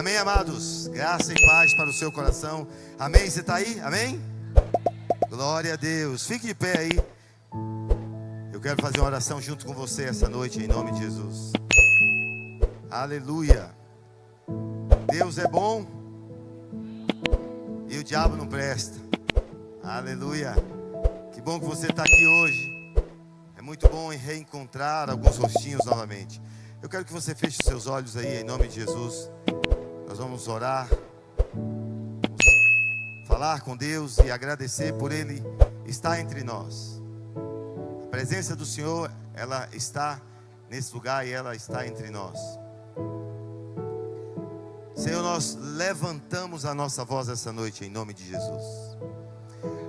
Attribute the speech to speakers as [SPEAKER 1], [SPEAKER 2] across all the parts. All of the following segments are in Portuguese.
[SPEAKER 1] Amém, amados? Graça e paz para o seu coração. Amém? Você está aí? Amém? Glória a Deus. Fique de pé aí. Eu quero fazer uma oração junto com você essa noite, em nome de Jesus. Aleluia. Deus é bom e o diabo não presta. Aleluia. Que bom que você está aqui hoje. É muito bom reencontrar alguns rostinhos novamente. Eu quero que você feche os seus olhos aí, em nome de Jesus. Nós vamos orar, vamos falar com Deus e agradecer por Ele estar entre nós. A presença do Senhor, ela está nesse lugar e ela está entre nós. Senhor, nós levantamos a nossa voz essa noite em nome de Jesus.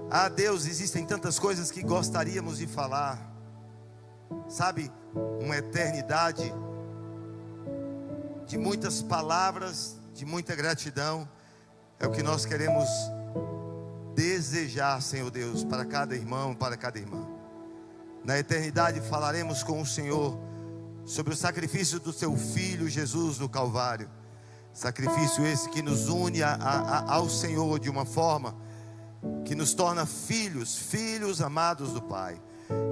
[SPEAKER 1] Ah, Deus, existem tantas coisas que gostaríamos de falar. Sabe, uma eternidade de muitas palavras, de muita gratidão, é o que nós queremos desejar, Senhor Deus, para cada irmão, para cada irmã. Na eternidade falaremos com o Senhor sobre o sacrifício do seu Filho Jesus no Calvário. Sacrifício esse que nos une ao Senhor de uma forma que nos torna filhos amados do Pai.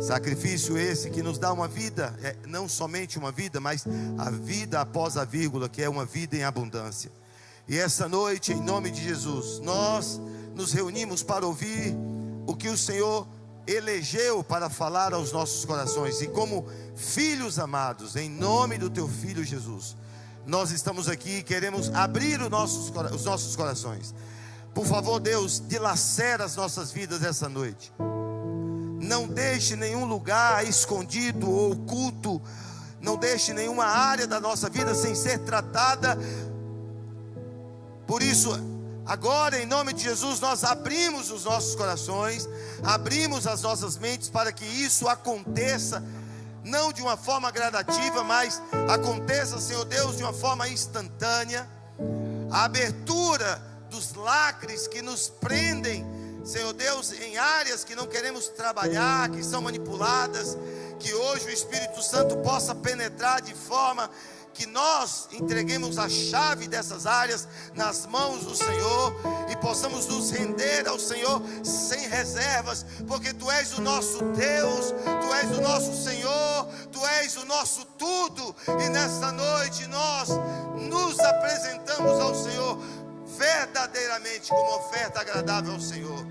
[SPEAKER 1] Sacrifício esse que nos dá uma vida, não somente uma vida, mas a vida após a vírgula, que é uma vida em abundância. E essa noite, em nome de Jesus, nós nos reunimos para ouvir o que o Senhor elegeu para falar aos nossos corações. E como filhos amados, em nome do teu Filho Jesus, nós estamos aqui e queremos abrir os nossos corações. Por favor, Deus, dilacera as nossas vidas essa noite. Não deixe nenhum lugar escondido ou oculto. Não deixe nenhuma área da nossa vida sem ser tratada. Por isso, agora em nome de Jesus, nós abrimos os nossos corações, abrimos as nossas mentes para que isso aconteça, não de uma forma gradativa, mas aconteça, Senhor Deus, de uma forma instantânea. A abertura dos lacres que nos prendem, Senhor Deus, em áreas que não queremos trabalhar, que são manipuladas, que hoje o Espírito Santo possa penetrar de forma que nós entreguemos a chave dessas áreas nas mãos do Senhor e possamos nos render ao Senhor sem reservas, porque Tu és o nosso Deus, Tu és o nosso Senhor, Tu és o nosso tudo. E nessa noite nós nos apresentamos ao Senhor verdadeiramente como oferta agradável ao Senhor.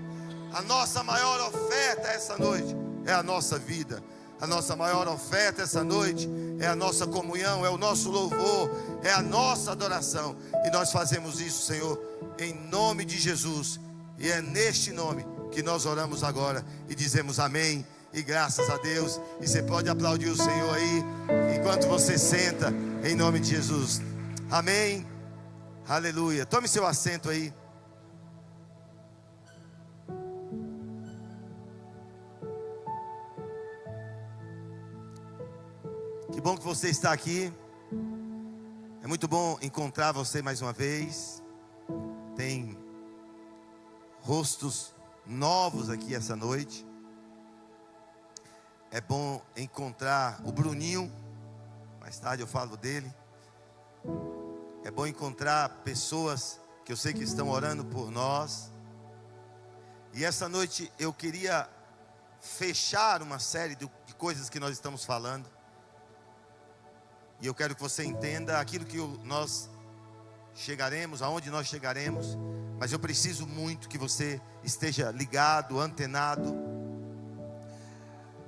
[SPEAKER 1] A nossa maior oferta essa noite é a nossa vida. A nossa maior oferta essa noite é a nossa comunhão, é o nosso louvor, é a nossa adoração. E nós fazemos isso, Senhor, em nome de Jesus. E é neste nome que nós oramos agora e dizemos amém e graças a Deus. E você pode aplaudir o Senhor aí, enquanto você senta, em nome de Jesus. Amém. Aleluia. Tome seu assento aí. Que bom que você está aqui. É muito bom encontrar você mais uma vez. Tem rostos novos aqui essa noite. É bom encontrar o Bruninho. Mais tarde eu falo dele. É bom encontrar pessoas que eu sei que estão orando por nós. E essa noite eu queria fechar uma série de coisas que nós estamos falando. E eu quero que você entenda aquilo que nós chegaremos, aonde nós chegaremos. Mas eu preciso muito que você esteja ligado, antenado.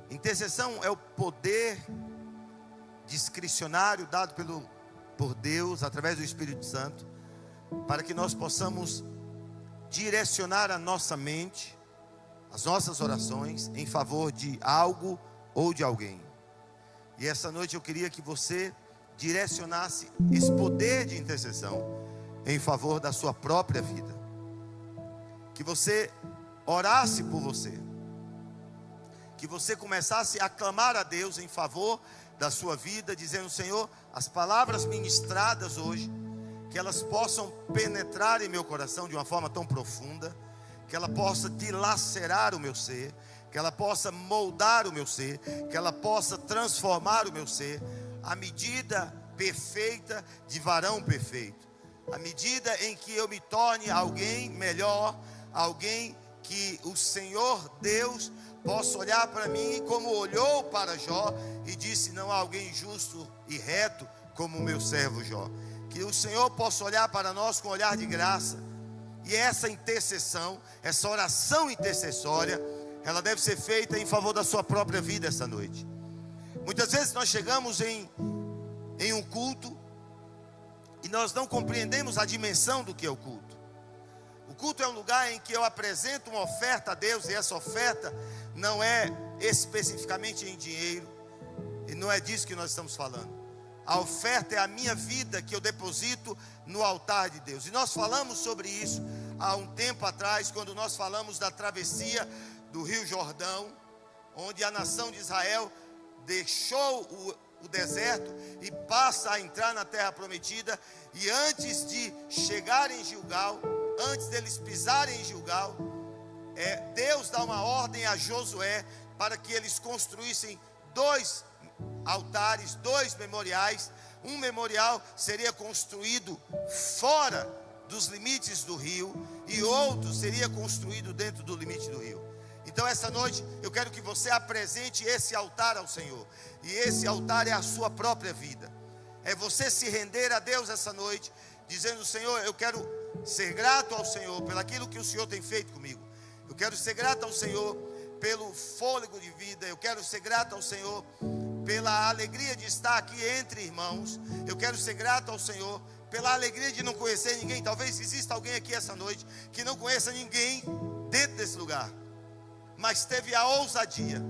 [SPEAKER 1] Intercessão é o poder discricionário dado por Deus, através do Espírito Santo, para que nós possamos direcionar a nossa mente, as nossas orações, em favor de algo ou de alguém. E essa noite eu queria que você direcionasse esse poder de intercessão em favor da sua própria vida. Que você orasse por você. Que você começasse a clamar a Deus em favor da sua vida, dizendo: Senhor, as palavras ministradas hoje, que elas possam penetrar em meu coração de uma forma tão profunda, que ela possa dilacerar o meu ser, que ela possa moldar o meu ser, que ela possa transformar o meu ser, a medida perfeita de varão perfeito. À medida em que eu me torne alguém melhor, alguém que o Senhor Deus possa olhar para mim como olhou para Jó e disse: não há alguém justo e reto como o meu servo Jó. Que o Senhor possa olhar para nós com um olhar de graça. E essa intercessão, essa oração intercessória, ela deve ser feita em favor da sua própria vida essa noite. Muitas vezes nós chegamos em um culto e nós não compreendemos a dimensão do que é o culto. O culto é um lugar em que eu apresento uma oferta a Deus, e essa oferta não é especificamente em dinheiro, e não é disso que nós estamos falando. A oferta é a minha vida que eu deposito no altar de Deus. E nós falamos sobre isso há um tempo atrás, quando nós falamos da travessia do Rio Jordão, onde a nação de Israel deixou o deserto e passa a entrar na terra prometida. E antes de chegarem em Gilgal, antes deles pisarem em Gilgal, Deus dá uma ordem a Josué para que eles construíssem 2 altares, 2 memoriais. Um memorial seria construído fora dos limites do rio, e outro seria construído dentro do limite do rio. Então essa noite eu quero que você apresente esse altar ao Senhor. E esse altar é a sua própria vida. É você se render a Deus essa noite, dizendo: Senhor, eu quero ser grato ao Senhor pelo aquilo que o Senhor tem feito comigo. Eu quero ser grato ao Senhor pelo fôlego de vida. Eu quero ser grato ao Senhor pela alegria de estar aqui entre irmãos. Eu quero ser grato ao Senhor pela alegria de não conhecer ninguém. Talvez exista alguém aqui essa noite que não conheça ninguém dentro desse lugar, mas teve a ousadia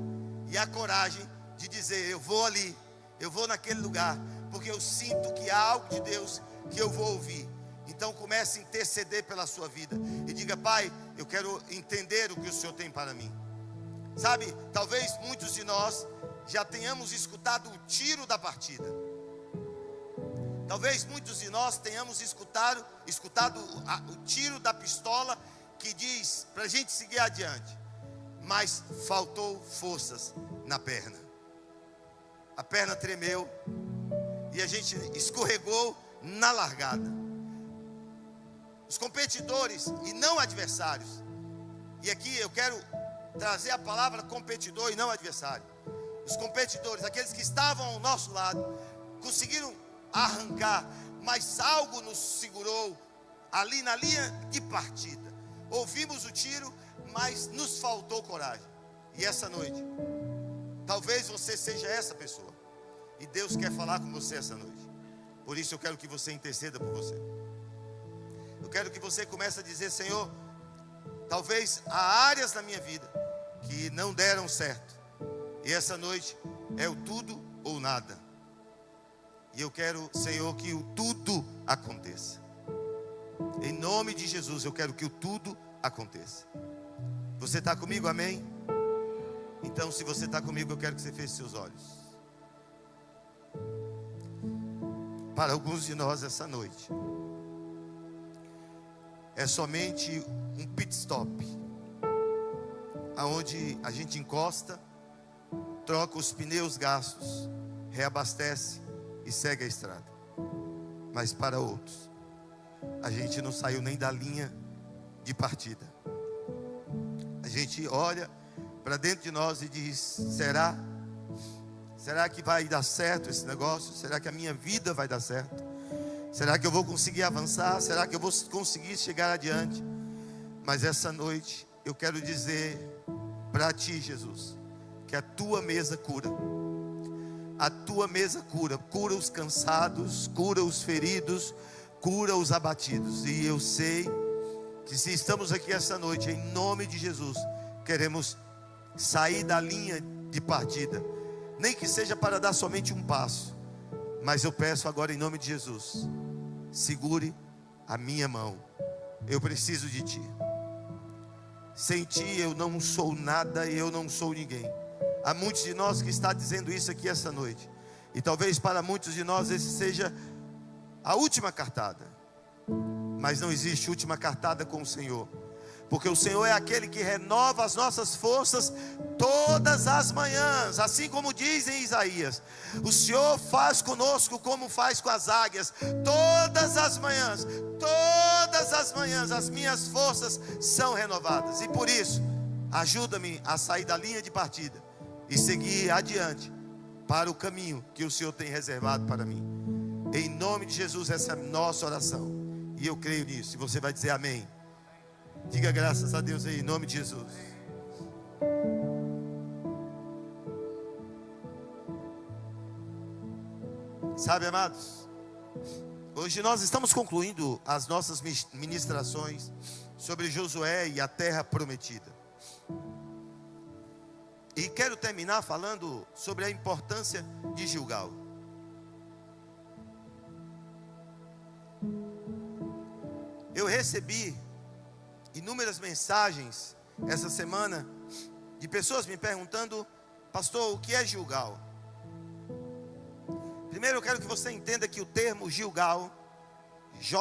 [SPEAKER 1] e a coragem de dizer: eu vou ali, eu vou naquele lugar, porque eu sinto que há algo de Deus que eu vou ouvir. Então comece a interceder pela sua vida e diga: Pai, eu quero entender o que o Senhor tem para mim. Sabe, talvez muitos de nós já tenhamos escutado o tiro da partida. Talvez muitos de nós tenhamos escutado o tiro da pistola que diz para a gente seguir adiante, mas faltou forças na perna. A perna tremeu e a gente escorregou na largada. Os competidores e não adversários, e aqui eu quero trazer a palavra competidor e não adversário. Os competidores, aqueles que estavam ao nosso lado, conseguiram arrancar, mas algo nos segurou ali na linha de partida. Ouvimos o tiro, mas nos faltou coragem. E essa noite, talvez você seja essa pessoa, e Deus quer falar com você essa noite. Por isso eu quero que você interceda por você. Eu quero que você comece a dizer: Senhor, talvez há áreas na minha vida que não deram certo, e essa noite é o tudo ou nada. E eu quero, Senhor, que o tudo aconteça. Em nome de Jesus, eu quero que o tudo aconteça. Você está comigo, amém? Então, se você está comigo, eu quero que você feche seus olhos. Para alguns de nós, essa noite é somente um pit stop, aonde a gente encosta, troca os pneus gastos, reabastece e segue a estrada. Mas para outros, a gente não saiu nem da linha de partida. A gente olha para dentro de nós e diz: será? Será que vai dar certo esse negócio? Será que a minha vida vai dar certo? Será que eu vou conseguir avançar? Será que eu vou conseguir chegar adiante? Mas essa noite eu quero dizer para ti, Jesus, que a tua mesa cura. A tua mesa cura. Cura os cansados, cura os feridos, cura os abatidos. E eu sei que se estamos aqui essa noite, em nome de Jesus, queremos sair da linha de partida, nem que seja para dar somente um passo. Mas eu peço agora em nome de Jesus, segure a minha mão. Eu preciso de ti. Sem ti eu não sou nada e eu não sou ninguém. Há muitos de nós que está dizendo isso aqui essa noite, e talvez para muitos de nós esse seja a última cartada. Mas não existe última cartada com o Senhor, porque o Senhor é aquele que renova as nossas forças todas as manhãs, assim como diz em Isaías. O Senhor faz conosco como faz com as águias, todas as manhãs as minhas forças são renovadas. E por isso, ajuda-me a sair da linha de partida e seguir adiante para o caminho que o Senhor tem reservado para mim. Em nome de Jesus, essa é a nossa oração, e eu creio nisso. E você vai dizer amém. Diga graças a Deus aí, em nome de Jesus. Sabe, amados, hoje nós estamos concluindo as nossas ministrações sobre Josué e a terra prometida. E quero terminar falando sobre a importância de Gilgal. Eu recebi inúmeras mensagens essa semana de pessoas me perguntando: pastor, o que é Gilgal? Primeiro eu quero que você entenda que o termo Gilgal, G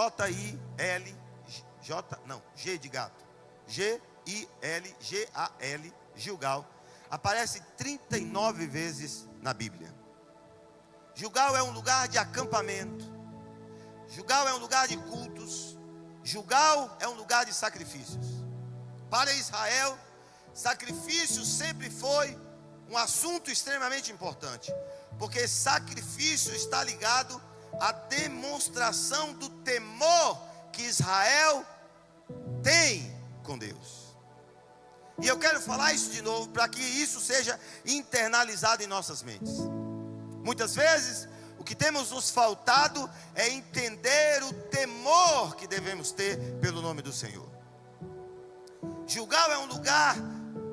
[SPEAKER 1] de gato, G-I-L-G-A-L, Gilgal, aparece 39 vezes na Bíblia. Gilgal é um lugar de acampamento, Gilgal é um lugar de cultos, Gilgal é um lugar de sacrifícios. Para Israel, sacrifício sempre foi um assunto extremamente importante, porque sacrifício está ligado à demonstração do temor que Israel tem com Deus. E eu quero falar isso de novo, para que isso seja internalizado em nossas mentes. Muitas vezes, o que temos nos faltado é entender o temor que devemos ter pelo nome do Senhor. Gilgal é um lugar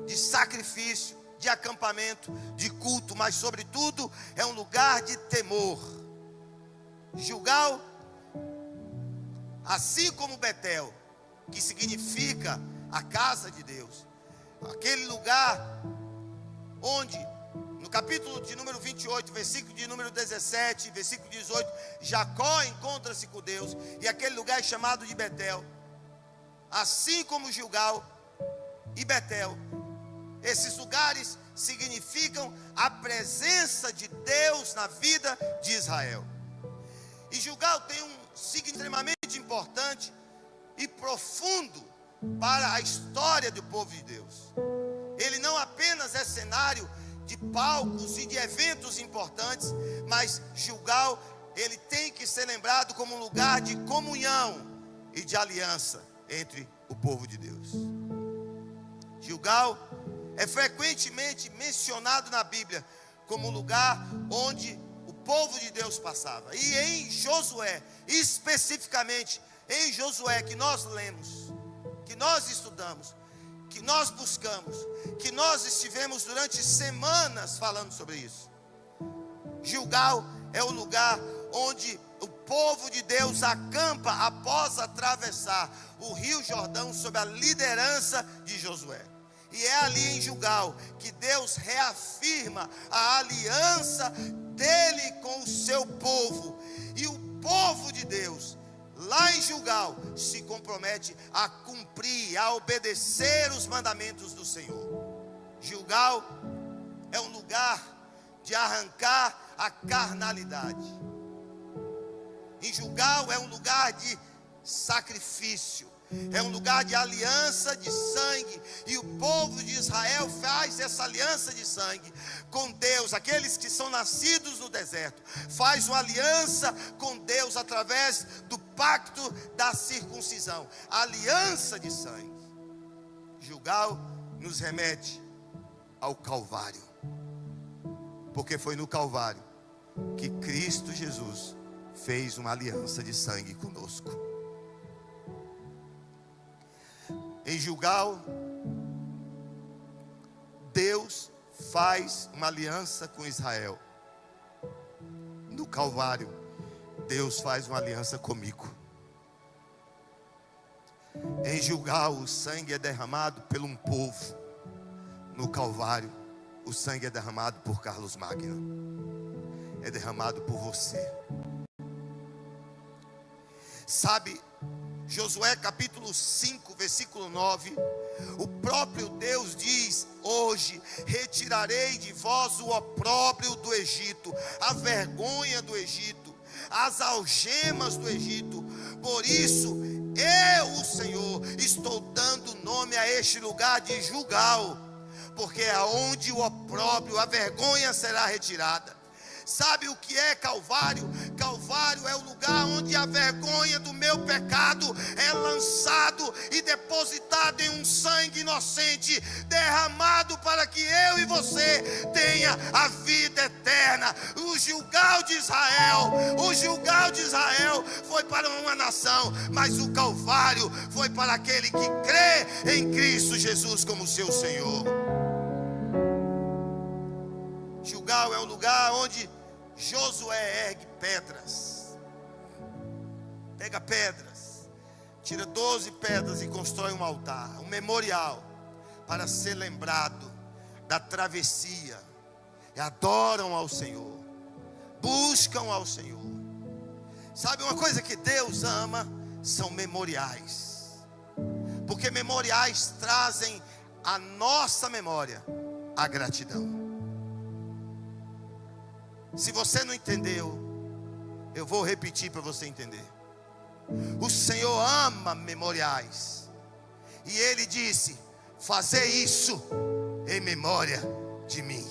[SPEAKER 1] de sacrifício, de acampamento, de culto, mas sobretudo é um lugar de temor. Gilgal, assim como Betel, que significa a casa de Deus, aquele lugar onde, no capítulo de número 28, versículo de número 17, versículo 18, Jacó encontra-se com Deus, e aquele lugar é chamado de Betel. Assim como Gilgal e Betel, esses lugares significam a presença de Deus na vida de Israel. E Gilgal tem um significado extremamente importante e profundo para a história do povo de Deus. Ele não apenas é cenário de palcos e de eventos importantes, mas Gilgal, ele tem que ser lembrado como um lugar de comunhão e de aliança entre o povo de Deus. Gilgal é frequentemente mencionado na Bíblia como um lugar onde o povo de Deus passava. E em Josué, especificamente em Josué, que nós lemos, que nós estudamos, que nós buscamos, que nós estivemos durante semanas falando sobre isso. Gilgal é o lugar onde o povo de Deus acampa após atravessar o rio Jordão sob a liderança de Josué. E é ali em Gilgal que Deus reafirma a aliança dele com o seu povo. E o povo de Deus, lá em Gilgal, se compromete a cumprir, a obedecer os mandamentos do Senhor. Gilgal é um lugar de arrancar a carnalidade. Em Gilgal é um lugar de sacrifício, é um lugar de aliança de sangue. E o povo de Israel faz essa aliança de sangue com Deus. Aqueles que são nascidos no deserto faz uma aliança com Deus através do pacto da circuncisão, aliança de sangue. Gilgal nos remete ao Calvário, porque foi no Calvário que Cristo Jesus fez uma aliança de sangue conosco. Em Gilgal, Deus faz uma aliança com Israel. No Calvário, Deus faz uma aliança comigo. Em Gilgal, o sangue é derramado por um povo. No Calvário, o sangue é derramado por Carlos Magno. É derramado por você. Sabe, Josué capítulo 5, versículo 9, o próprio Deus diz: hoje retirarei de vós o opróbrio do Egito, a vergonha do Egito, as algemas do Egito. Por isso eu, o Senhor, estou dando nome a este lugar de Gilgal, porque é onde o opróbrio, a vergonha será retirada. Sabe o que é Calvário? Calvário é o lugar onde a vergonha do meu pecado é lançado e depositado em um sangue inocente, derramado para que eu e você tenha a vida eterna. O Gilgal de Israel foi para uma nação, mas o Calvário foi para aquele que crê em Cristo Jesus como seu Senhor. Gilgal é um lugar onde Josué ergue pedras. Pega pedras, tira 12 pedras e constrói um altar, um memorial, para ser lembrado da travessia. E adoram ao Senhor, buscam ao Senhor. Sabe uma coisa que Deus ama? São memoriais. Porque memoriais trazem à nossa memória a gratidão. Se você não entendeu, eu vou repetir para você entender. O Senhor ama memoriais. E Ele disse: fazer isso em memória de mim.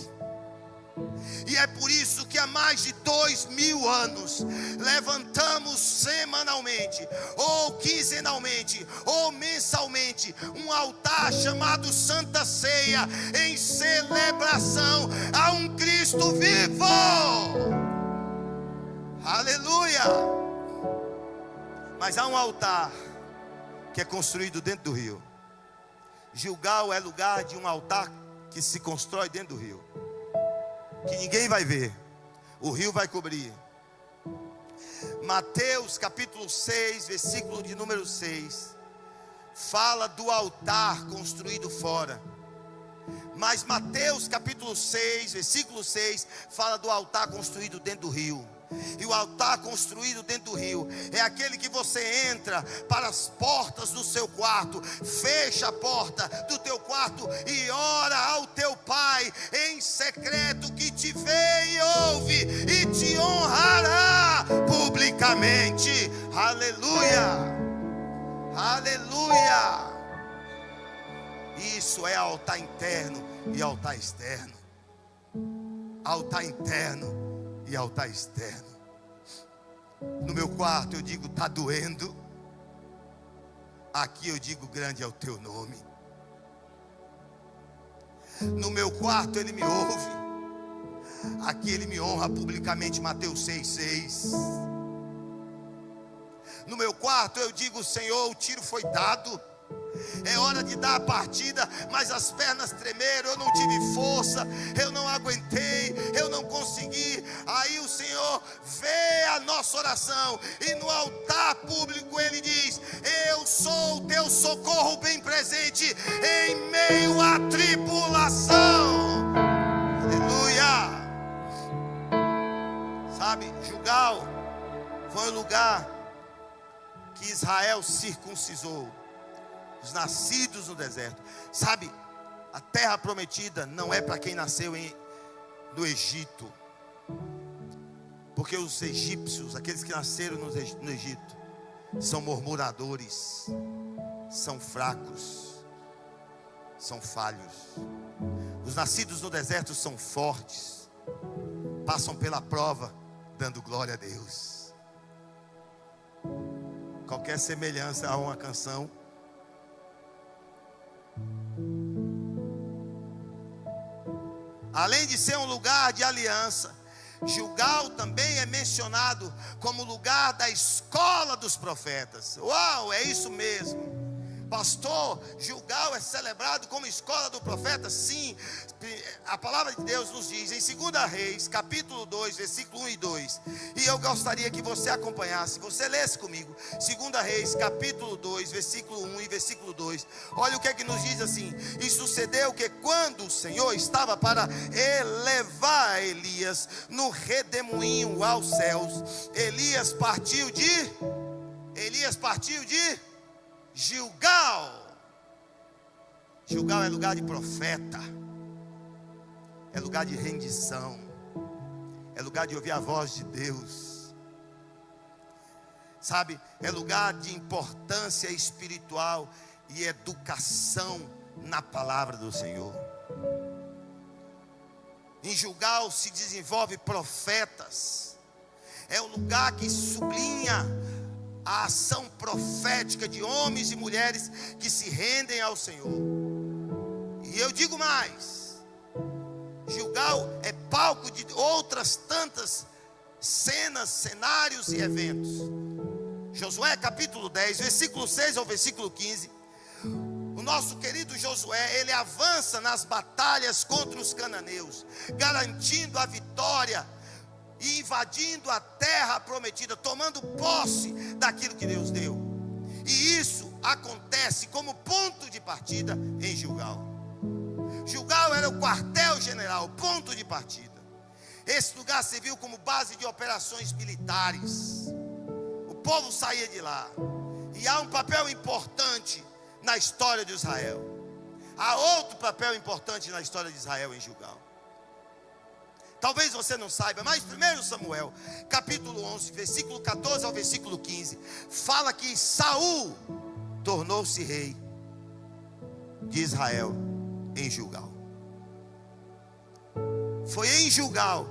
[SPEAKER 1] E é por isso que há mais de 2000 anos levantamos semanalmente, ou quinzenalmente, ou mensalmente, um altar chamado Santa Ceia, em celebração a um Cristo vivo. Aleluia! Mas há um altar que é construído dentro do rio. Gilgal é lugar de um altar que se constrói dentro do rio, que ninguém vai ver, o rio vai cobrir. Mateus capítulo 6, versículo de número 6, fala do altar construído fora. Mas Mateus capítulo 6, versículo 6, fala do altar construído dentro do rio. E o altar construído dentro do rio é aquele que você entra para as portas do seu quarto, fecha a porta do teu quarto e ora ao teu Pai em secreto, que te vê e ouve e te honrará publicamente. Aleluia, aleluia. Isso é altar interno e altar externo. Altar interno e altar externo. No meu quarto eu digo: está doendo. Aqui eu digo: grande é o teu nome. No meu quarto Ele me ouve, aqui Ele me honra publicamente. Mateus 6,6. No meu quarto eu digo: Senhor, o tiro foi dado, é hora de dar a partida, mas as pernas tremeram, eu não tive força, eu não aguentei, eu não consegui. Aí o Senhor vê a nossa oração e no altar público Ele diz: eu sou o teu socorro bem presente em meio à tribulação. Aleluia. Sabe, Gilgal foi o lugar que Israel circuncisou os nascidos no deserto. Sabe, a terra prometida não é para quem nasceu no Egito, porque os egípcios, aqueles que nasceram no Egito, são murmuradores, são fracos, são falhos. Os nascidos no deserto são fortes, passam pela prova dando glória a Deus. Qualquer semelhança a uma canção além de ser um lugar de aliança, Gilgal também é mencionado como lugar da escola dos profetas. Uau, é isso mesmo. Pastor, Gilgal é celebrado como escola do profeta? Sim, a palavra de Deus nos diz em 2 Reis, capítulo 2, versículo 1 e 2. E eu gostaria que você acompanhasse, você lesse comigo 2 Reis, capítulo 2, versículo 1 e versículo 2. Olha o que é que nos diz assim: e sucedeu que quando o Senhor estava para elevar Elias no redemoinho aos céus, Elias partiu de Elias partiu de Gilgal. Gilgal é lugar de profeta, é lugar de rendição, é lugar de ouvir a voz de Deus, sabe, é lugar de importância espiritual e educação na palavra do Senhor. Em Gilgal se desenvolve profetas, é um lugar que sublinha a ação profética de homens e mulheres que se rendem ao Senhor. E eu digo mais, Gilgal é palco de outras tantas cenas, cenários e eventos. Josué capítulo 10, versículo 6 ao versículo 15. O nosso querido Josué, ele avança nas batalhas contra os cananeus, garantindo a vitória e invadindo a terra prometida, tomando posse daquilo que Deus deu. E isso acontece como ponto de partida em Gilgal. Gilgal era o quartel-general, ponto de partida. Esse lugar serviu como base de operações militares. O povo saía de lá. E há um papel importante na história de Israel. Há outro papel importante na história de Israel em Gilgal. Talvez você não saiba, mas 1 Samuel, capítulo 11, versículo 14 ao versículo 15, fala que Saul tornou-se rei de Israel em Gilgal. Foi em Gilgal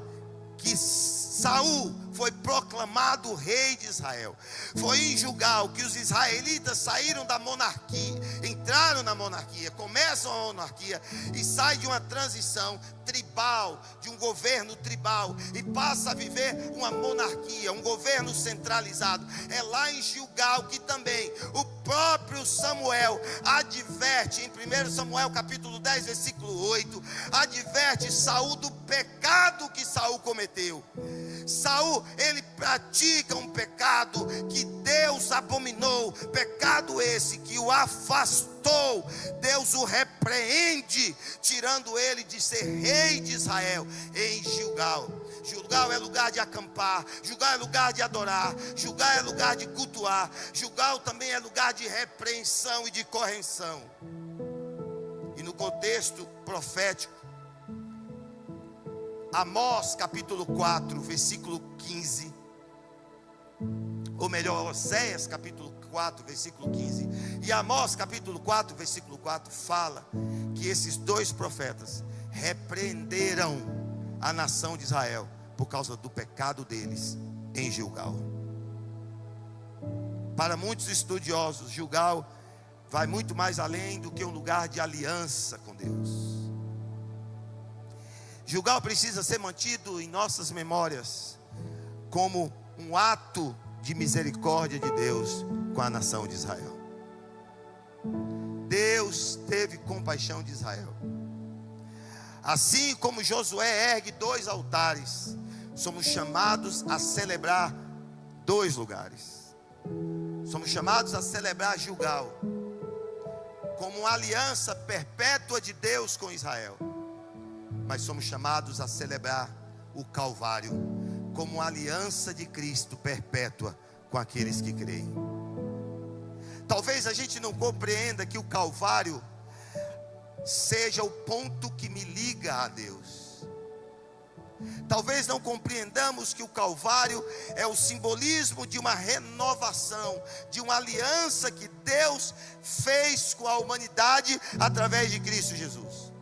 [SPEAKER 1] que Saul foi proclamado rei de Israel. Foi em Gilgal que os israelitas saíram da monarquia, entraram na monarquia, começam a monarquia e saem de uma transição tribal, de um governo tribal, e passa a viver uma monarquia, um governo centralizado. É lá em Gilgal que também o próprio Samuel adverte, em 1 Samuel capítulo 10, versículo 8, adverte Saul do pecado que Saul cometeu. Saul, ele pratica um pecado que Deus abominou, pecado esse que o afastou. Deus o repreende, tirando ele de ser rei de Israel em Gilgal. Gilgal é lugar de acampar, Gilgal é lugar de adorar, Gilgal é lugar de cultuar, Gilgal também é lugar de repreensão e de correção. E no contexto profético, Amós capítulo 4, versículo 15, ou melhor, Oséias capítulo 4, versículo 15, e Amós capítulo 4, versículo 4, fala que esses dois profetas repreenderam a nação de Israel por causa do pecado deles em Gilgal. Para muitos estudiosos, Gilgal vai muito mais além do que um lugar de aliança com Deus. Gilgal precisa ser mantido em nossas memórias como um ato de misericórdia de Deus com a nação de Israel. Deus teve compaixão de Israel. Assim como Josué ergue 2 altares, somos chamados a celebrar 2 lugares. Somos chamados a celebrar Gilgal como uma aliança perpétua de Deus com Israel. Mas somos chamados a celebrar o Calvário como uma aliança de Cristo perpétua com aqueles que creem. Talvez a gente não compreenda que o Calvário seja o ponto que me liga a Deus. Talvez não compreendamos que o Calvário é o simbolismo de uma renovação, de uma aliança que Deus fez com a humanidade através de Cristo Jesus.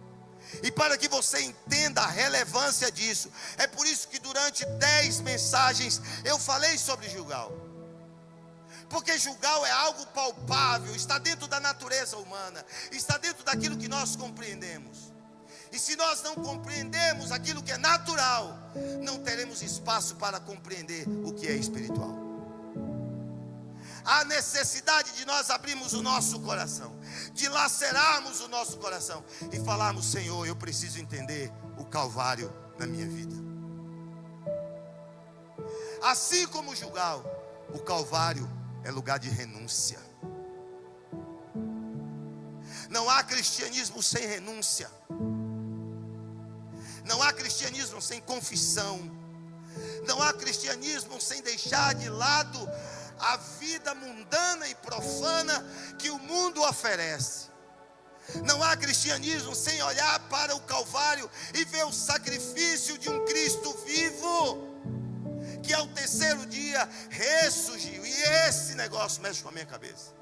[SPEAKER 1] E para que você entenda a relevância disso, é por isso que durante 10 mensagens eu falei sobre Gilgal. Porque Gilgal é algo palpável, está dentro da natureza humana, está dentro daquilo que nós compreendemos. E se nós não compreendemos aquilo que é natural, não teremos espaço para compreender o que é espiritual. Há necessidade de nós abrirmos o nosso coração, de lacerarmos o nosso coração e falarmos: Senhor, eu preciso entender o Calvário na minha vida. Assim como Gilgal, o Calvário é lugar de renúncia. Não há cristianismo sem renúncia. Não há cristianismo sem confissão. Não há cristianismo sem deixar de lado a vida mundana e profana que o mundo oferece. Não há cristianismo sem olhar para o Calvário e ver o sacrifício de um Cristo vivo, que ao terceiro dia ressurgiu. E esse negócio mexe com a minha cabeça.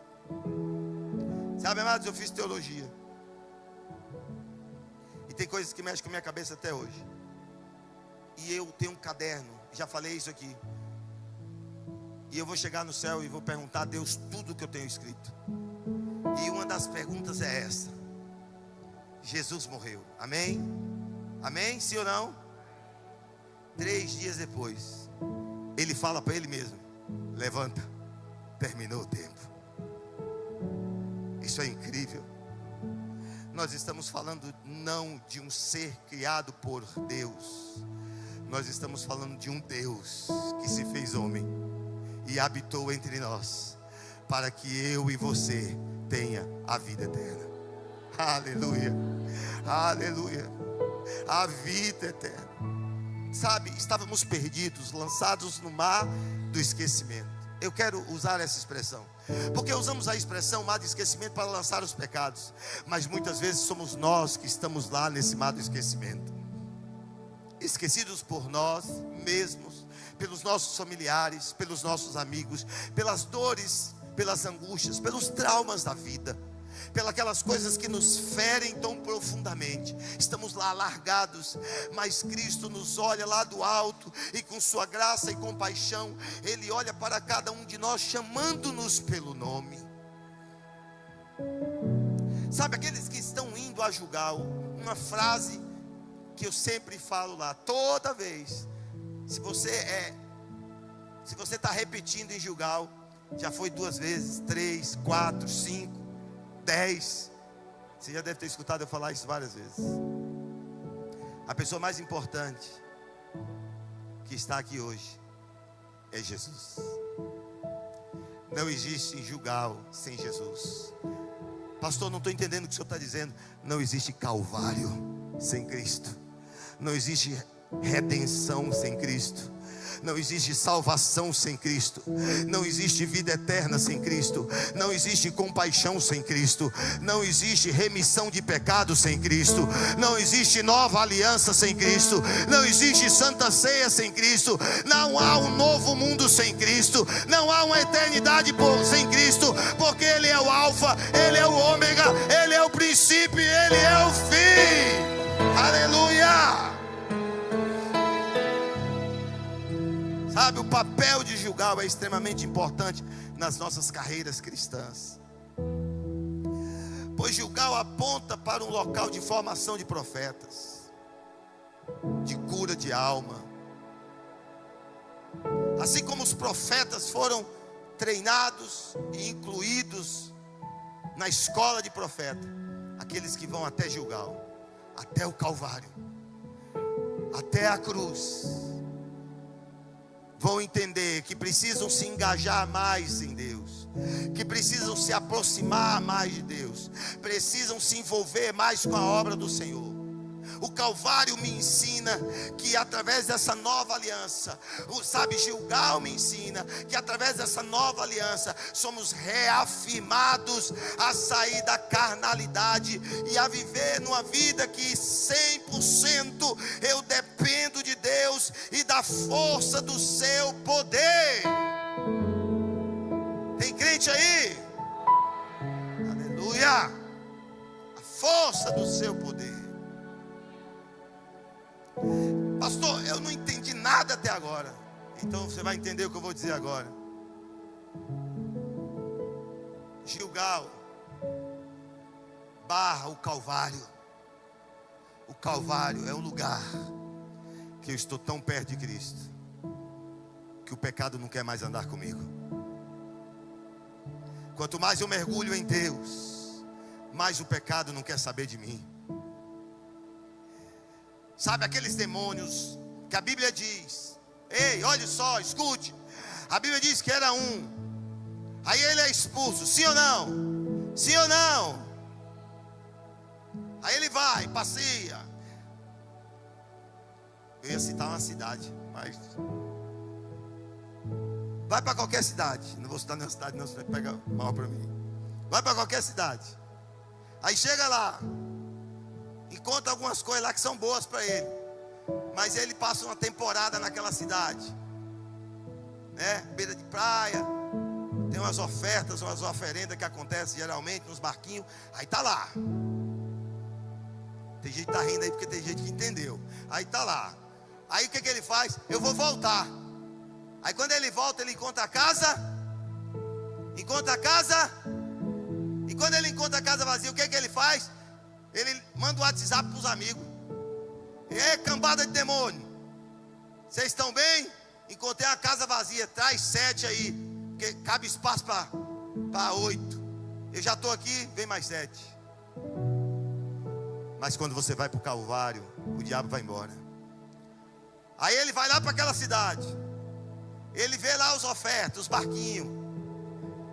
[SPEAKER 1] Sabe, amados, eu fiz teologia, e tem coisas que mexem com a minha cabeça até hoje. E eu tenho um caderno, já falei isso aqui, e eu vou chegar no céu e vou perguntar a Deus tudo que eu tenho escrito. E uma das perguntas é essa: Jesus morreu, amém? Amém? Sim ou não? 3 dias depois, ele fala para ele mesmo: levanta, terminou o tempo. Isso é incrível. Nós estamos falando não de um ser criado por Deus, nós estamos falando de um Deus que se fez homem e habitou entre nós, para que eu e você tenha a vida eterna. Aleluia, aleluia, a vida eterna. Sabe, estávamos perdidos, lançados no mar do esquecimento. Eu quero usar essa expressão, porque usamos a expressão mar do esquecimento para lançar os pecados, mas muitas vezes somos nós que estamos lá nesse mar do esquecimento, esquecidos por nós mesmos, pelos nossos familiares, pelos nossos amigos, pelas dores, pelas angústias, pelos traumas da vida, pelas coisas que nos ferem tão profundamente. Estamos lá largados, mas Cristo nos olha lá do alto, e com sua graça e compaixão, Ele olha para cada um de nós, chamando-nos pelo nome. Sabe, aqueles que estão indo a Gilgal, uma frase que eu sempre falo lá, toda vez: se você está repetindo em Gilgal, já foi 2 vezes, 3, 4, 5, 10, você já deve ter escutado eu falar isso várias vezes. A pessoa mais importante que está aqui hoje é Jesus. Não existe Gilgal sem Jesus. Pastor, não estou entendendo o que o senhor está dizendo. Não existe Calvário sem Cristo. Não existe redenção sem Cristo. Não existe salvação sem Cristo. Não existe vida eterna sem Cristo. Não existe compaixão sem Cristo. Não existe remissão de pecados sem Cristo. Não existe nova aliança sem Cristo. Não existe santa ceia sem Cristo. Não há um novo mundo sem Cristo. Não há uma eternidade sem Cristo, porque Ele é o alfa, Ele é o ômega, Ele é o princípio, Ele é o fim. Aleluia. Sabe, o papel de Gilgal é extremamente importante nas nossas carreiras cristãs, pois Gilgal aponta para um local de formação de profetas, de cura de alma. Assim como os profetas foram treinados e incluídos na escola de profeta, aqueles que vão até Gilgal, até o Calvário, até a cruz, vão entender que precisam se engajar mais em Deus, que precisam se aproximar mais de Deus, precisam se envolver mais com a obra do Senhor. O Calvário me ensina que através dessa nova aliança, sabe, Gilgal me ensina que através dessa nova aliança somos reafirmados a sair da carnalidade e a viver numa vida que 100% eu dependo de Deus e da força do seu poder. Tem crente aí? Aleluia! A força do seu poder. Pastor, eu não entendi nada até agora. Então você vai entender o que eu vou dizer agora. Gilgal barra o Calvário. O Calvário é um lugar que eu estou tão perto de Cristo que o pecado não quer mais andar comigo. Quanto mais eu mergulho em Deus, mais o pecado não quer saber de mim. Sabe aqueles demônios que a Bíblia diz, ei, olhe só, escute, a Bíblia diz que era um, aí ele é expulso, sim ou não? Sim ou não? Aí ele vai, passeia. Eu ia citar uma cidade, mas Vai para qualquer cidade. Não vou citar nenhuma cidade, não, senão pega mal para mim. Vai para qualquer cidade. Aí chega lá, encontra algumas coisas lá que são boas para ele, mas ele passa uma temporada naquela cidade, né? Beira de praia, tem umas ofertas, umas oferendas que acontecem geralmente nos barquinhos. Aí tá lá. Tem gente que tá rindo aí porque tem gente que entendeu. Aí tá lá. Aí o que ele faz? Eu vou voltar. Aí quando ele volta, ele encontra a casa. Encontra a casa. E quando ele encontra a casa vazia, o que ele faz? Ele manda um WhatsApp para os amigos. É cambada de demônio. Vocês estão bem? Encontrei a casa vazia. Traz 7 aí, porque cabe espaço para 8. Eu já estou aqui, vem mais 7. Mas quando você vai para o Calvário, o diabo vai embora. Aí ele vai lá para aquela cidade. Ele vê lá os ofertas, os barquinhos.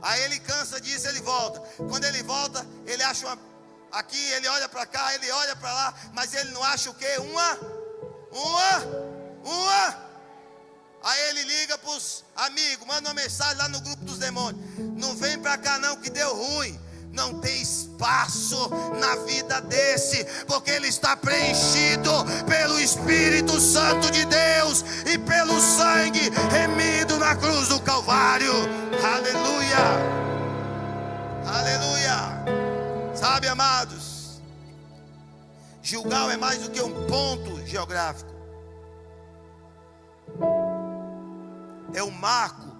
[SPEAKER 1] Aí ele cansa disso, ele volta. Quando ele volta, ele acha uma... Aqui, ele olha para cá, ele olha para lá. Mas ele não acha o quê? Uma. Aí ele liga para os amigos, manda uma mensagem lá no grupo dos demônios. Não vem para cá não, que deu ruim. Não tem espaço na vida desse, porque ele está preenchido pelo Espírito Santo de Deus e pelo sangue remido na cruz do Calvário. Aleluia, aleluia. Sabe, amados, Gilgal é mais do que um ponto geográfico, é um marco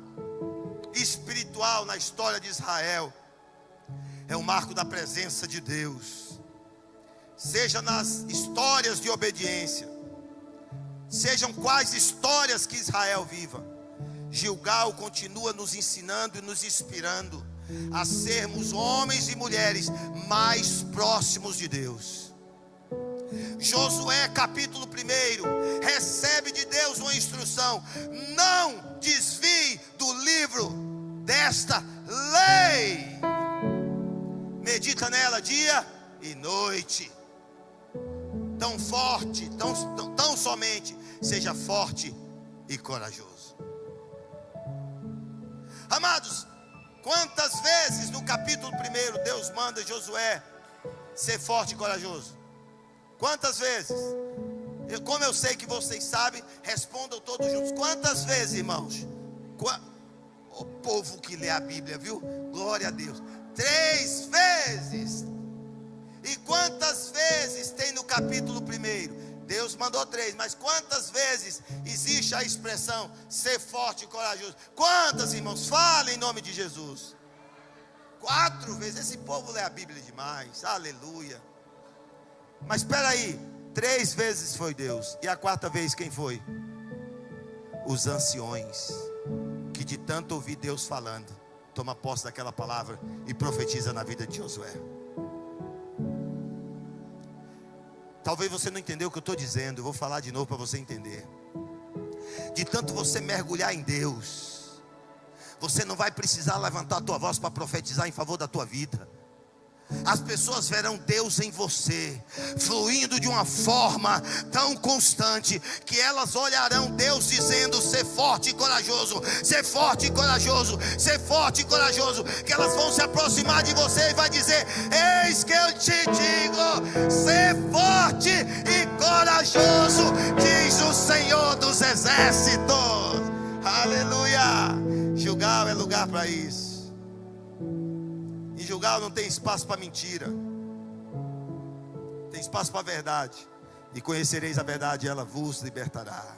[SPEAKER 1] espiritual na história de Israel. É um marco da presença de Deus. Seja nas histórias de obediência, sejam quais histórias que Israel viva, Gilgal continua nos ensinando e nos inspirando a sermos homens e mulheres mais próximos de Deus. Josué capítulo 1 recebe de Deus uma instrução: não desvie do livro desta lei. Medita nela dia e noite. Tão forte, tão somente seja forte e corajoso. Amados, quantas vezes no capítulo 1 Deus manda Josué ser forte e corajoso? Quantas vezes? Como eu sei que vocês sabem, respondam todos juntos. Quantas vezes, irmãos? O povo que lê a Bíblia, viu? Glória a Deus. 3 vezes. E quantas vezes tem no capítulo 1? Deus mandou 3, mas quantas vezes existe a expressão ser forte e corajoso? Quantas, irmãos? Fala em nome de Jesus. 4 vezes. Esse povo lê a Bíblia demais. Aleluia. Mas espera aí, 3 vezes foi Deus. E a 4ª vez quem foi? Os anciões, que de tanto ouvir Deus falando, toma posse daquela palavra e profetiza na vida de Josué. Talvez você não entendeu o que eu estou dizendo. Eu vou falar de novo para você entender. De tanto você mergulhar em Deus, você não vai precisar levantar a tua voz para profetizar em favor da tua vida. As pessoas verão Deus em você, fluindo de uma forma tão constante, que elas olharão Deus dizendo: ser forte e corajoso, ser forte e corajoso, ser forte e corajoso. Que elas vão se aproximar de você e vai dizer: eis que eu te digo, ser forte e corajoso, diz o Senhor dos exércitos. Aleluia. Gilgal é lugar para isso. Em Gilgal não tem espaço para mentira, tem espaço para a verdade. E conhecereis a verdade, ela vos libertará.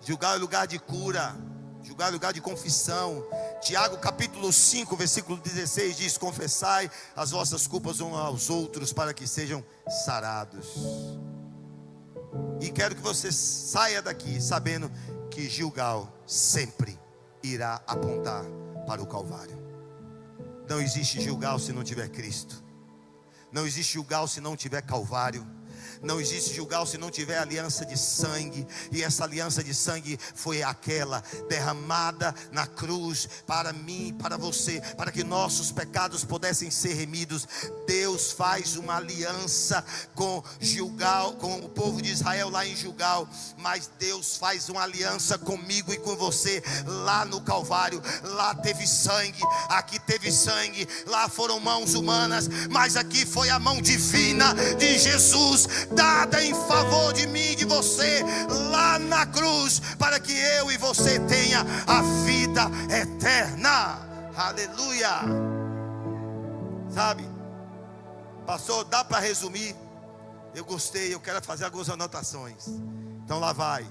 [SPEAKER 1] Gilgal é lugar de cura, Gilgal é lugar de confissão. Tiago capítulo 5 versículo 16 diz: confessai as vossas culpas uns aos outros, para que sejam sarados. E quero que você saia daqui sabendo que Gilgal sempre irá apontar para o Calvário. Não existe Gilgal se não tiver Cristo. Não existe Gilgal se não tiver Calvário. Não existe Gilgal se não tiver aliança de sangue. E essa aliança de sangue foi aquela derramada na cruz para mim, para você, para que nossos pecados pudessem ser remidos. Deus faz uma aliança com Gilgal, com o povo de Israel lá em Gilgal, mas Deus faz uma aliança comigo e com você lá no Calvário. Lá teve sangue, aqui teve sangue, lá foram mãos humanas, mas aqui foi a mão divina de Jesus, dada em favor de mim e de você, lá na cruz, para que eu e você tenha a vida eterna. Aleluia. Sabe, pastor, dá para resumir? Eu gostei, eu quero fazer algumas anotações. Então lá vai.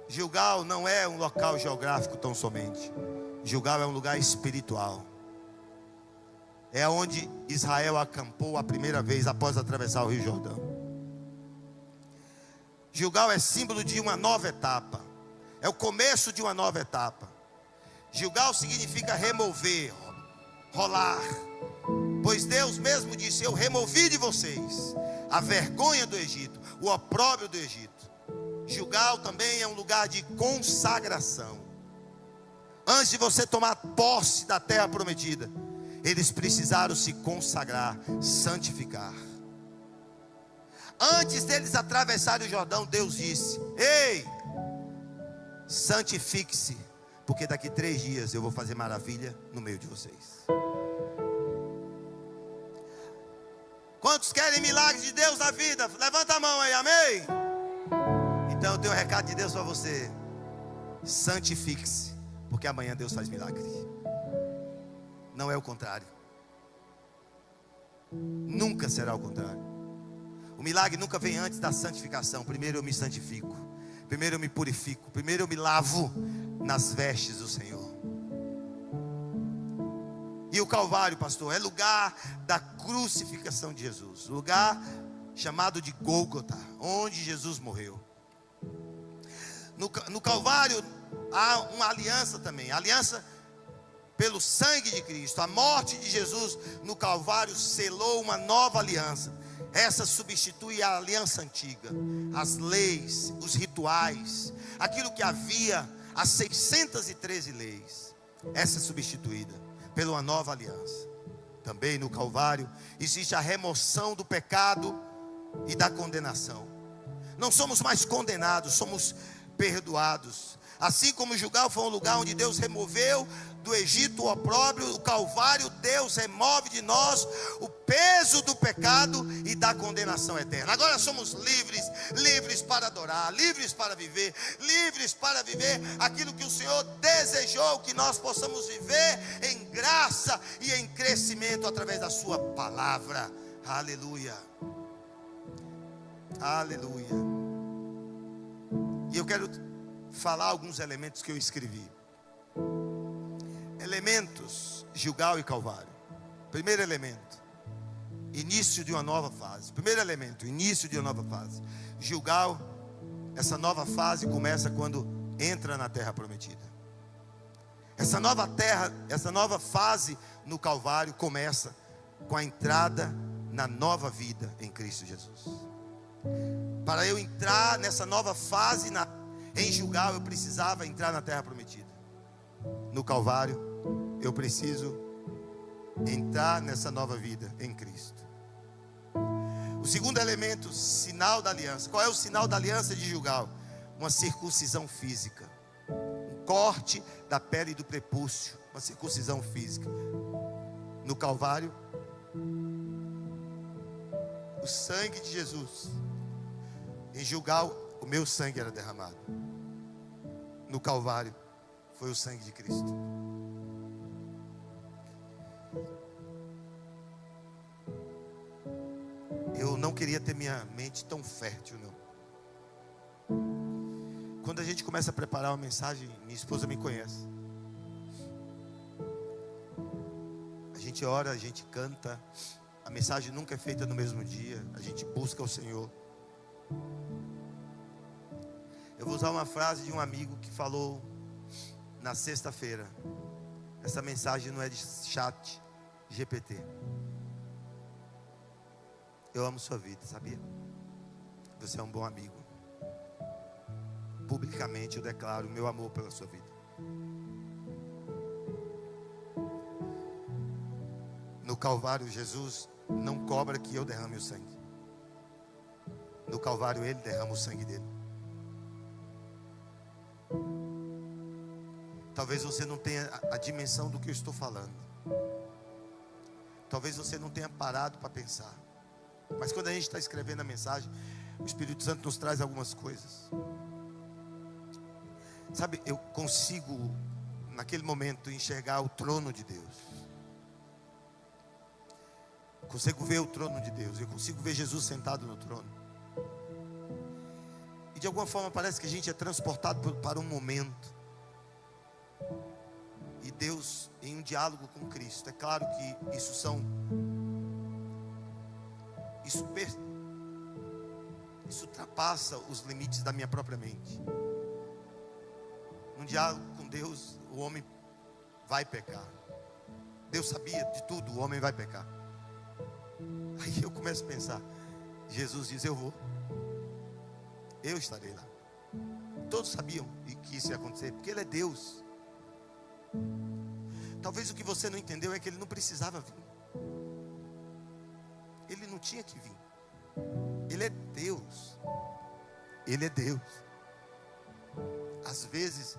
[SPEAKER 1] Gilgal não é um local geográfico tão somente. Gilgal é um lugar espiritual. É onde Israel acampou a primeira vez após atravessar o Rio Jordão. Gilgal é símbolo de uma nova etapa. É o começo de uma nova etapa. Gilgal significa remover, rolar. Pois Deus mesmo disse: eu removi de vocês a vergonha do Egito, o opróbrio do Egito. Gilgal também é um lugar de consagração. Antes de você tomar posse da terra prometida, eles precisaram se consagrar, santificar. Antes deles atravessarem o Jordão, Deus disse: ei, santifique-se, porque daqui 3 dias eu vou fazer maravilha no meio de vocês. Quantos querem milagres de Deus na vida? Levanta a mão aí, amém? Então eu tenho um recado de Deus para você: santifique-se, porque amanhã Deus faz milagre. Não é o contrário. Nunca será o contrário. O milagre nunca vem antes da santificação. Primeiro eu me santifico, primeiro eu me purifico, primeiro eu me lavo nas vestes do Senhor. E o Calvário, pastor, é lugar da crucificação de Jesus, lugar chamado de Gólgota, onde Jesus morreu. No Calvário há uma aliança também, a aliança pelo sangue de Cristo. A morte de Jesus no Calvário selou uma nova aliança. Essa substitui a aliança antiga, as leis, os rituais, aquilo que havia, as 613 leis. Essa é substituída pela uma nova aliança. Também no Calvário existe a remoção do pecado e da condenação. Não somos mais condenados, somos perdoados. Assim como Gilgal foi um lugar onde Deus removeu do Egito o opróbrio, o Calvário, Deus remove de nós o peso do pecado e da condenação eterna. Agora somos livres, livres para adorar, livres para viver aquilo que o Senhor desejou que nós possamos viver em graça e em crescimento através da sua palavra. Aleluia. Aleluia. E eu quero falar alguns elementos que eu escrevi. Elementos, Gilgal e Calvário. Primeiro elemento, início de uma nova fase. Primeiro elemento, início de uma nova fase. Gilgal, essa nova fase começa quando entra na terra prometida. Essa nova terra, essa nova fase no Calvário começa com a entrada na nova vida em Cristo Jesus. Para eu entrar nessa nova fase em Gilgal, eu precisava entrar na terra prometida. No Calvário, eu preciso entrar nessa nova vida em Cristo. O segundo elemento, sinal da aliança. Qual é o sinal da aliança de Gilgal? Uma circuncisão física, um corte da pele do prepúcio, uma circuncisão física. No Calvário, o sangue de Jesus. Em Gilgal, o meu sangue era derramado. No Calvário, foi o sangue de Cristo. Eu não queria ter minha mente tão fértil, não. Quando a gente começa a preparar uma mensagem, minha esposa me conhece. A gente ora, a gente canta. A mensagem nunca é feita no mesmo dia. A gente busca o Senhor. Eu vou usar uma frase de um amigo que falou na sexta-feira: essa mensagem não é de chat GPT. Eu amo sua vida, sabia? Você é um bom amigo. Publicamente eu declaro o meu amor pela sua vida. No Calvário, Jesus não cobra que eu derrame o sangue. No Calvário, Ele derrama o sangue dele. Talvez você não tenha a dimensão do que eu estou falando. Talvez você não tenha parado para pensar. Mas quando a gente está escrevendo a mensagem, o Espírito Santo nos traz algumas coisas. Sabe, eu consigo, naquele momento, enxergar o trono de Deus. Consigo ver o trono de Deus. Eu consigo ver Jesus sentado no trono. E de alguma forma parece que a gente é transportado para um momento. E Deus em um diálogo com Cristo. É claro que isso ultrapassa os limites da minha própria mente. Num diálogo com Deus, o homem vai pecar. Deus sabia de tudo, o homem vai pecar. Aí eu começo a pensar, Jesus diz, eu vou. Eu estarei lá. Todos sabiam que isso ia acontecer, porque Ele é Deus. Talvez o que você não entendeu é que Ele não precisava vir. Ele não tinha que vir. Ele é Deus. Ele é Deus. Às vezes,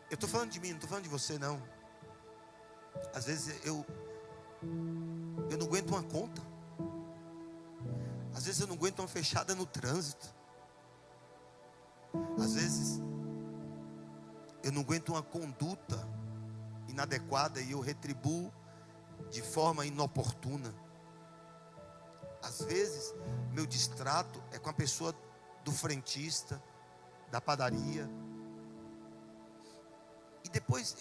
[SPEAKER 1] eu estou falando de mim, não estou falando de você não. Às vezes eu não aguento uma conta. Às vezes eu não aguento uma fechada no trânsito. Às vezes eu não aguento uma conduta inadequada e eu retribuo de forma inoportuna. Às vezes meu distrato é com a pessoa do frentista, da padaria. E depois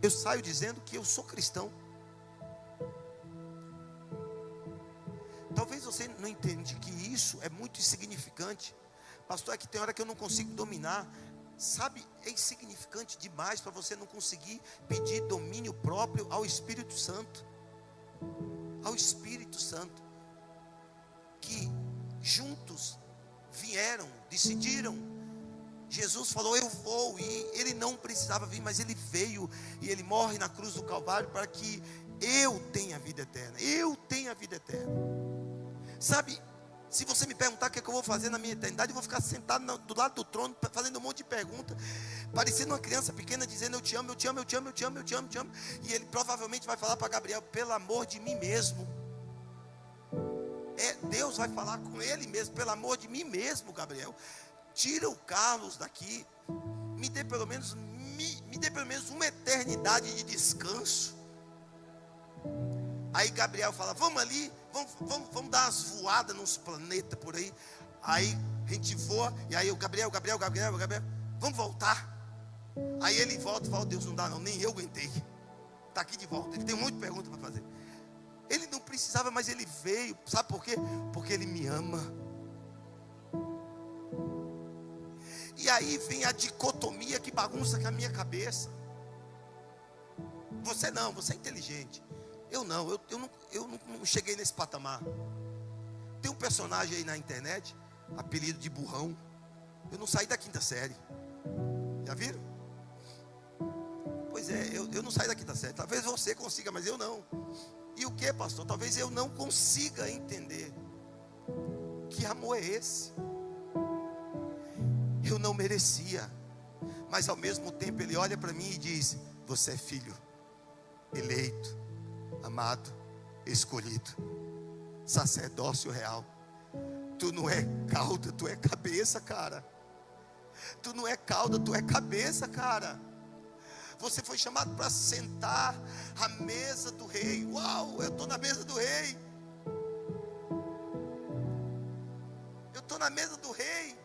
[SPEAKER 1] eu saio dizendo que eu sou cristão. Talvez você não entenda que isso é muito insignificante. Pastor, é que tem hora que eu não consigo dominar. Sabe, é insignificante demais para você não conseguir pedir domínio próprio ao Espírito Santo. Ao Espírito Santo. Que juntos vieram, decidiram. Jesus falou, eu vou. E Ele não precisava vir, mas Ele veio. E Ele morre na cruz do Calvário para que eu tenha a vida eterna. Eu tenha a vida eterna. Sabe, se você me perguntar o que é que eu vou fazer na minha eternidade, eu vou ficar sentado do lado do trono, fazendo um monte de perguntas, parecendo uma criança pequena, dizendo, eu te amo, eu te amo, eu te amo, eu te amo, eu te amo, eu te amo. E Ele provavelmente vai falar para Gabriel, pelo amor de mim mesmo. Deus vai falar com ele mesmo, pelo amor de mim mesmo, Gabriel. Tira o Carlos daqui, me dê pelo menos uma eternidade de descanso. Aí Gabriel fala, vamos ali, vamos dar umas voadas nos planetas por aí. Aí a gente voa, e aí o Gabriel, vamos voltar. Aí ele volta e fala, Deus, não dá não, nem eu aguentei. Está aqui de volta, ele tem muita pergunta para fazer. Ele não precisava, mas ele veio, sabe por quê? Porque Ele me ama. E aí vem a dicotomia que bagunça com a minha cabeça. Você não, você é inteligente. Eu não cheguei nesse patamar. Tem um personagem aí na internet, apelido de burrão. Eu não saí da 5ª série. Já viram? Pois é, eu não saí da 5ª série. Talvez você consiga, mas eu não. E o que, pastor? Talvez eu não consiga entender. Que amor é esse? Eu não merecia. Mas ao mesmo tempo Ele olha para mim e diz, você é filho, eleito, amado, escolhido, sacerdócio real. Tu não é cauda, tu é cabeça, cara. Tu não é cauda, tu é cabeça, cara. Você foi chamado para sentar à mesa do rei. Uau, eu estou na mesa do rei. Eu estou na mesa do rei.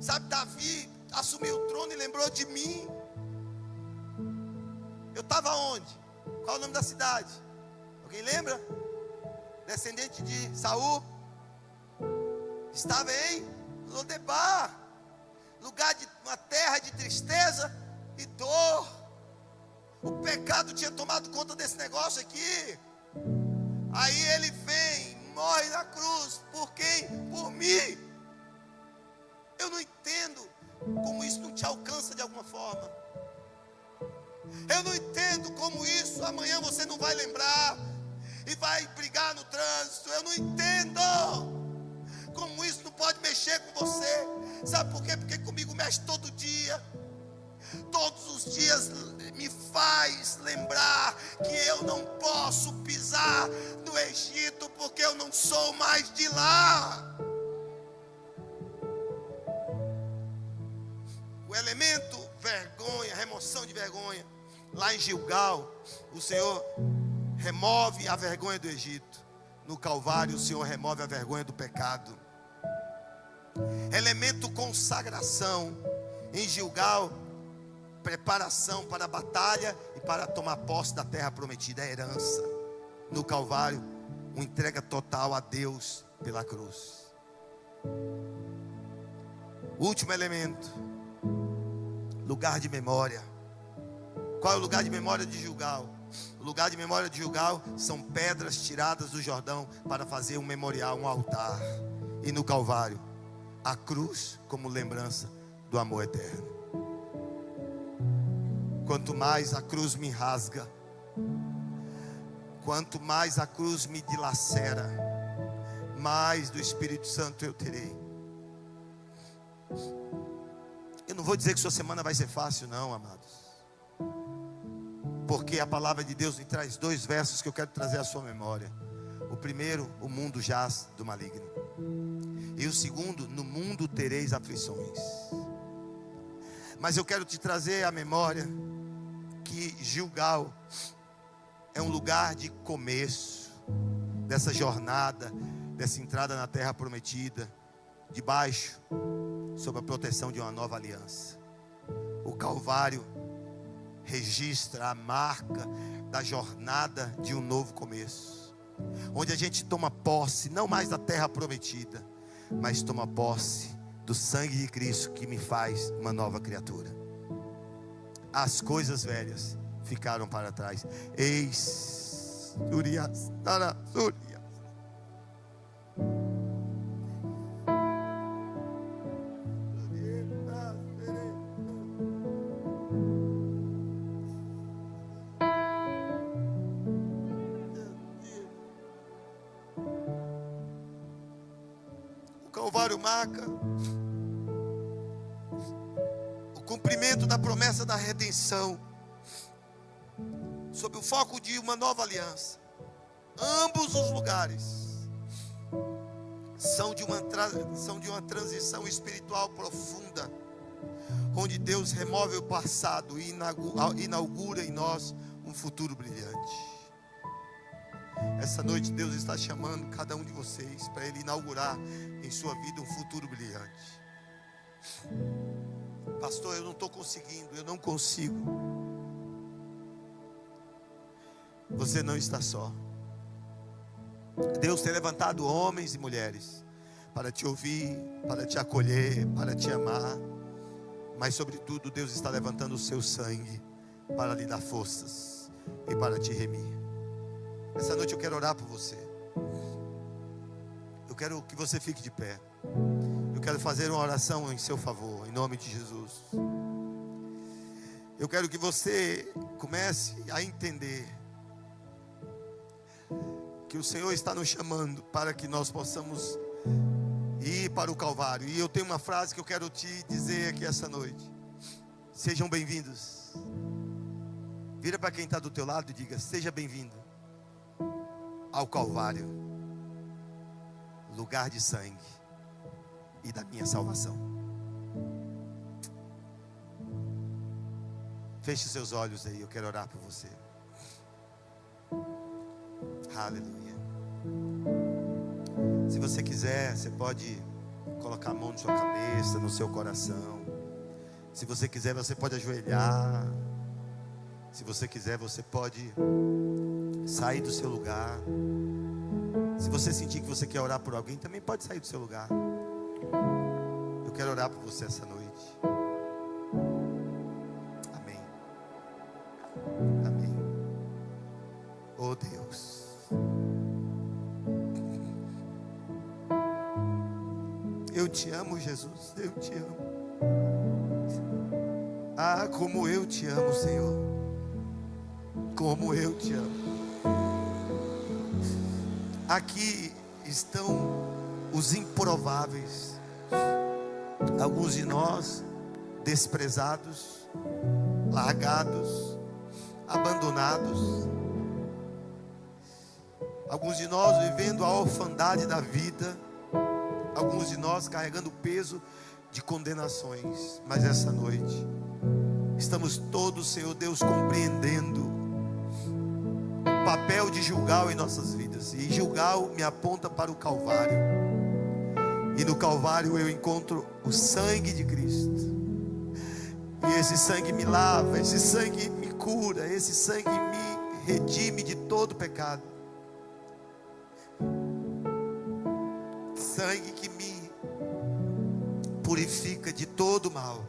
[SPEAKER 1] Sabe, Davi assumiu o trono e lembrou de mim. Eu estava onde? Qual é o nome da cidade? Alguém lembra? Descendente de Saul. Estava em Lodebar, lugar de uma terra de tristeza e dor. O pecado tinha tomado conta desse negócio aqui. Aí ele vem, morre na cruz. Por quem? Por mim. Eu não entendo como isso não te alcança de alguma forma. Eu não entendo como isso amanhã você não vai lembrar e vai brigar no trânsito. Eu não entendo como isso não pode mexer com você. Sabe por quê? Porque comigo mexe todo dia. Todos os dias me faz lembrar que eu não posso pisar no Egito, porque eu não sou mais de lá. O elemento vergonha, remoção de vergonha. Lá em Gilgal, o Senhor remove a vergonha do Egito. No Calvário, o Senhor remove a vergonha do pecado. Elemento consagração. Em Gilgal, preparação para a batalha e para tomar posse da terra prometida, a herança. No Calvário, uma entrega total a Deus pela cruz. Último elemento, lugar de memória. Qual é o lugar de memória de Gilgal? O lugar de memória de Gilgal são pedras tiradas do Jordão para fazer um memorial, um altar. E no Calvário, a cruz como lembrança do amor eterno. Quanto mais a cruz me rasga, quanto mais a cruz me dilacera, mais do Espírito Santo eu terei. Eu não vou dizer que sua semana vai ser fácil, não, amados. Porque a palavra de Deus me traz 2 versos que eu quero trazer à sua memória. O primeiro, o mundo jaz do maligno. E o segundo, no mundo tereis aflições. Mas eu quero te trazer à memória que Gilgal é um lugar de começo dessa jornada, dessa entrada na terra prometida, debaixo, sob a proteção de uma nova aliança. O Calvário registra a marca da jornada de um novo começo, onde a gente toma posse, não mais da terra prometida, mas toma posse do sangue de Cristo que me faz uma nova criatura. As coisas velhas ficaram para trás. Eis, Urias, Urias. O Calvário marca o cumprimento da promessa da redenção, sob o foco de uma nova aliança. Ambos os lugares são de uma transição espiritual profunda, onde Deus remove o passado e inaugura em nós um futuro brilhante. Essa noite Deus está chamando cada um de vocês para Ele inaugurar em sua vida um futuro brilhante. Pastor, eu não estou conseguindo, eu não consigo. Você não está só. Deus tem levantado homens e mulheres para te ouvir, para te acolher, para te amar. Mas sobretudo Deus está levantando o seu sangue para lhe dar forças e para te remir. Essa noite eu quero orar por você. Eu quero que você fique de pé. Eu quero fazer uma oração em seu favor, em nome de Jesus. Eu quero que você comece a entender que o Senhor está nos chamando para que nós possamos ir para o Calvário. E eu tenho uma frase que eu quero te dizer aqui essa noite. Sejam bem-vindos. Vira para quem está do teu lado e diga: seja bem-vindo ao Calvário, lugar de sangue e da minha salvação. Feche seus olhos aí, eu quero orar por você. Aleluia. Se você quiser, você pode colocar a mão na sua cabeça, no seu coração. Se você quiser, você pode ajoelhar. Se você quiser, você pode sair do seu lugar. Se você sentir que você quer orar por alguém, também pode sair do seu lugar. Eu quero orar por você essa noite. Amém. Amém. Oh Deus, te amo, Jesus, eu te amo. Ah, como eu te amo, Senhor. Como eu te amo. Aqui estão os improváveis. Alguns de nós desprezados, largados, abandonados. Alguns de nós vivendo a orfandade da vida. Alguns de nós carregando o peso de condenações. Mas essa noite estamos todos, Senhor Deus, compreendendo o papel de Gilgal em nossas vidas. E Gilgal me aponta para o Calvário. E no Calvário eu encontro o sangue de Cristo. E esse sangue me lava, esse sangue me cura, esse sangue me redime de todo pecado. Sangue que me purifica de todo mal.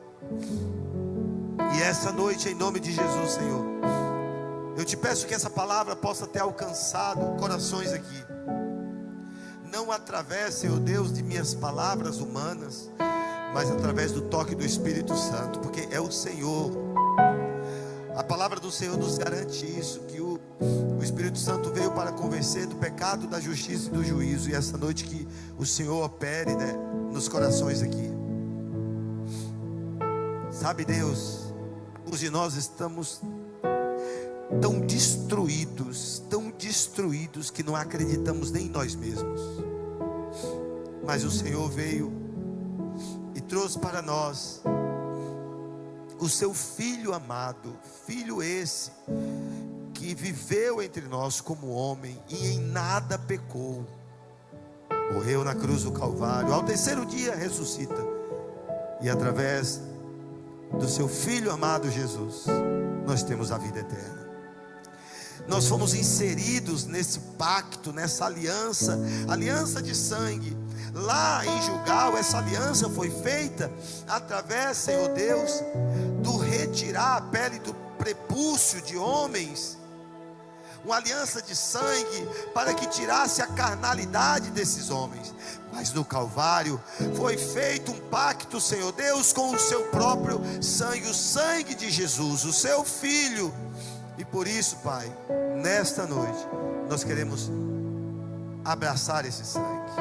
[SPEAKER 1] E essa noite, em nome de Jesus, Senhor, eu te peço que essa palavra possa ter alcançado corações aqui. Não através, Senhor Deus, de minhas palavras humanas, mas através do toque do Espírito Santo, porque é o Senhor. A palavra do Senhor nos garante isso, que o Espírito Santo veio para convencer do pecado, da justiça e do juízo. E essa noite que o Senhor opere, né, nos corações aqui. Sabe, Deus, alguns de nós estamos tão destruídos que não acreditamos nem em nós mesmos. Mas o Senhor veio e trouxe para nós o seu Filho amado, Filho esse que viveu entre nós como homem e em nada pecou. Morreu na cruz do Calvário, ao terceiro dia ressuscita. E através do seu Filho amado Jesus, nós temos a vida eterna. Nós fomos inseridos nesse pacto, nessa aliança, aliança de sangue. Lá em Gilgal, essa aliança foi feita através, Senhor Deus, do retirar a pele do prepúcio de homens. Uma aliança de sangue para que tirasse a carnalidade desses homens. Mas no Calvário foi feito um pacto, Senhor Deus, com o seu próprio sangue, o sangue de Jesus, o seu Filho. E por isso, Pai, nesta noite nós queremos abraçar esse sangue.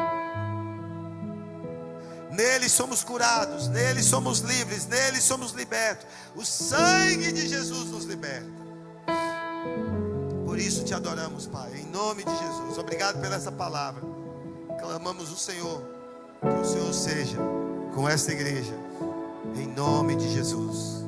[SPEAKER 1] Nele somos curados, nele somos livres, nele somos libertos. O sangue de Jesus nos liberta. Por isso te adoramos, Pai, em nome de Jesus. Obrigado pela essa palavra. Clamamos o Senhor, que o Senhor seja com esta igreja, em nome de Jesus.